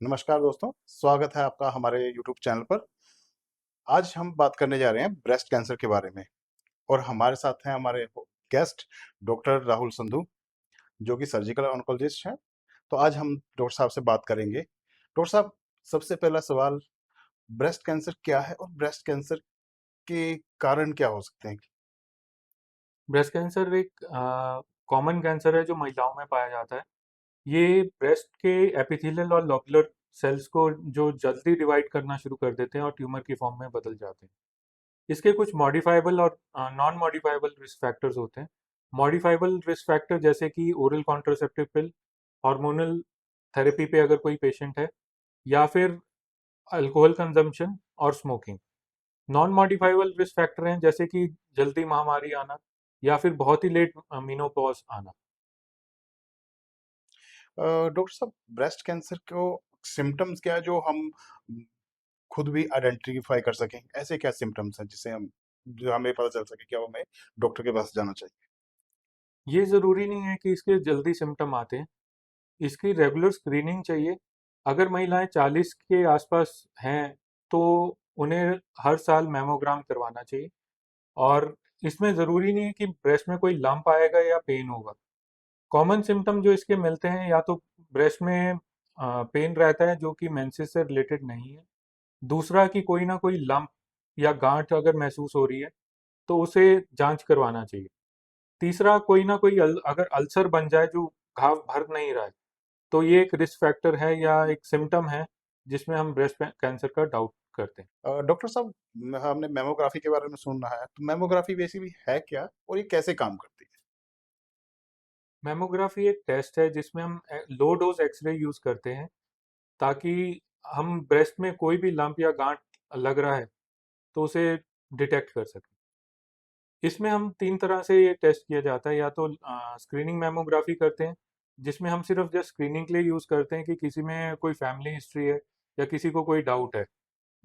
नमस्कार दोस्तों, स्वागत है आपका हमारे यूट्यूब चैनल पर। आज हम बात करने जा रहे हैं ब्रेस्ट कैंसर के बारे में और हमारे साथ हैं हमारे गेस्ट डॉक्टर राहुल संधू, जो कि सर्जिकल ऑन्कोलॉजिस्ट हैं। तो आज हम डॉक्टर साहब से बात करेंगे। डॉक्टर साहब, सबसे पहला सवाल, ब्रेस्ट कैंसर क्या है और ब्रेस्ट कैंसर के कारण क्या हो सकते हैं? ब्रेस्ट कैंसर एक कॉमन कैंसर है जो महिलाओं में पाया जाता है। ये ब्रेस्ट के एपिथेलियल और लोब्युलर सेल्स को जो जल्दी डिवाइड करना शुरू कर देते हैं और ट्यूमर की फॉर्म में बदल जाते हैं। इसके कुछ मॉडिफाइबल और नॉन मॉडिफाइबल रिस्क फैक्टर्स होते हैं। मॉडिफाइबल रिस्क फैक्टर जैसे कि ओरल कॉन्ट्रासेप्टिव पिल, हार्मोनल थेरेपी पे अगर कोई पेशेंट है, या फिर अल्कोहल कंजम्पशन और smoking. Non modifiable risk factor हैं जैसे कि जल्दी महामारी आना या फिर बहुत ही लेट मीनोपॉज आना। डॉक्टर साहब, ब्रेस्ट कैंसर को सिम्टम्स क्या है जो हम खुद भी आइडेंटिफाई कर सकें? ऐसे क्या सिम्टम्स हैं जिससे हम जो हमें पता चल सके कि अब हमें डॉक्टर के पास जाना चाहिए? ये ज़रूरी नहीं है कि इसके जल्दी सिम्टम आते हैं। इसकी रेगुलर स्क्रीनिंग चाहिए। अगर महिलाएं 40 के आसपास हैं तो उन्हें हर साल मैमोग्राम करवाना चाहिए। और इसमें ज़रूरी नहीं है कि ब्रेस्ट में कोई लंप आएगा या पेन होगा। कॉमन सिम्टम जो इसके मिलते हैं, या तो ब्रेस्ट में पेन रहता है जो कि मेंसेस से रिलेटेड नहीं है। दूसरा कि कोई ना कोई लंप या गांठ अगर महसूस हो रही है तो उसे जांच करवाना चाहिए। तीसरा, कोई ना कोई अगर अल्सर बन जाए जो घाव भर नहीं रहा है, तो ये एक रिस्क फैक्टर है या एक सिम्टम है जिसमें हम ब्रेस्ट कैंसर का डाउट करते हैं। डॉक्टर साहब, हमने मेमोग्राफी के बारे में सुना है, तो मेमोग्राफी बेसिकली है क्या और ये कैसे काम करती है? मैमोग्राफी एक टेस्ट है जिसमें हम लो डोज एक्सरे यूज करते हैं, ताकि हम ब्रेस्ट में कोई भी लंप या गांठ लग रहा है तो उसे डिटेक्ट कर सकें। इसमें हम तीन तरह से ये टेस्ट किया जाता है। या तो स्क्रीनिंग मैमोग्राफी करते हैं, जिसमें हम सिर्फ जस्ट स्क्रीनिंग के लिए यूज करते हैं कि किसी में कोई फैमिली हिस्ट्री है या किसी को कोई डाउट है।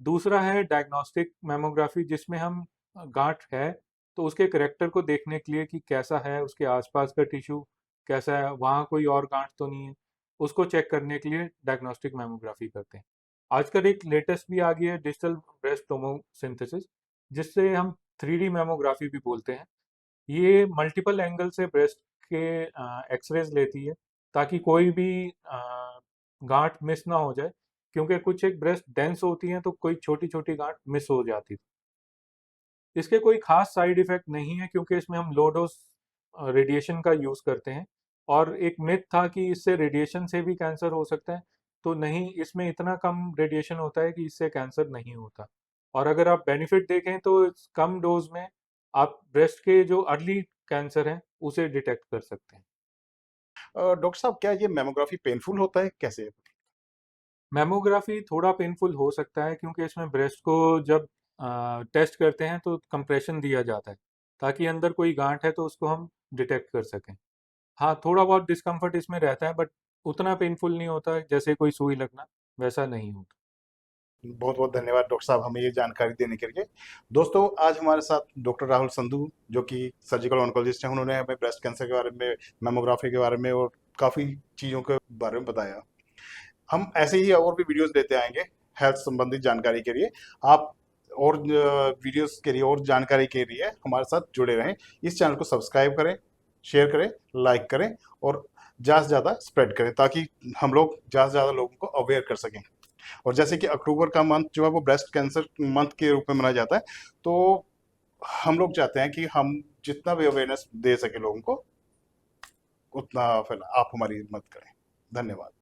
दूसरा है डायग्नोस्टिक मैमोग्राफी, जिसमें हम गांठ है तो उसके करेक्टर को देखने के लिए कि कैसा है, उसके आसपास का टिश्यू कैसा है, वहाँ कोई और गांठ तो नहीं है, उसको चेक करने के लिए डायग्नोस्टिक मैमोग्राफी करते हैं। आजकल एक लेटेस्ट भी आ गई है, डिजिटल ब्रेस्ट टोमोसिंथेसिस, जिससे हम 3D मैमोग्राफी भी बोलते हैं। ये मल्टीपल एंगल से ब्रेस्ट के एक्सरेज लेती है, ताकि कोई भी गांठ मिस ना हो जाए, क्योंकि कुछ एक ब्रेस्ट डेंस होती हैं तो कोई छोटी छोटी गांठ मिस हो जाती थी। इसके कोई खास साइड इफेक्ट नहीं है, क्योंकि इसमें हम लो डोज रेडिएशन का यूज़ करते हैं। और एक मिथ था कि इससे रेडिएशन से भी कैंसर हो सकता है, तो नहीं, इसमें इतना कम रेडिएशन होता है कि इससे कैंसर नहीं होता। और अगर आप बेनिफिट देखें तो कम डोज में आप ब्रेस्ट के जो अर्ली कैंसर हैं उसे डिटेक्ट कर सकते हैं। डॉक्टर साहब, क्या ये मेमोग्राफी पेनफुल होता है? कैसे? मैमोग्राफी थोड़ा पेनफुल हो सकता है, क्योंकि इसमें ब्रेस्ट को जब टेस्ट करते हैं तो कंप्रेशन दिया जाता है, ताकि अंदर कोई गांठ है तो उसको हम डिटेक्ट कर सकें। हाँ, थोड़ा बहुत डिस्कम्फर्ट इसमें रहता है, बट उतना पेनफुल नहीं होता है जैसे कोई सुई लगना, वैसा नहीं होता। बहुत बहुत धन्यवाद डॉक्टर साहब हमें ये जानकारी देने के लिए। दोस्तों, आज हमारे साथ डॉक्टर राहुल संधू, जो कि सर्जिकल ऑन्कोलॉजिस्ट हैं, उन्होंने हमें ब्रेस्ट कैंसर के बारे में, मेमोग्राफी के बारे में और काफ़ी चीज़ों के बारे में बताया। हम ऐसे ही और भी वीडियोस देते आएंगे हेल्थ संबंधित जानकारी के लिए। आप और वीडियोस के लिए और जानकारी के लिए हमारे साथ जुड़े रहें। इस चैनल को सब्सक्राइब करें, शेयर करें, लाइक करें और ज़्यादा से ज़्यादा स्प्रेड करें, ताकि हम लोग ज़्यादा से ज़्यादा लोगों को अवेयर कर सकें। और जैसे कि अक्टूबर का मंथ जो है वो ब्रेस्ट कैंसर मंथ के रूप में मनाया जाता है, तो हम लोग चाहते हैं कि हम जितना भी अवेयरनेस दे सके लोगों को, उतना फिर आप हमारी मदद करें। धन्यवाद।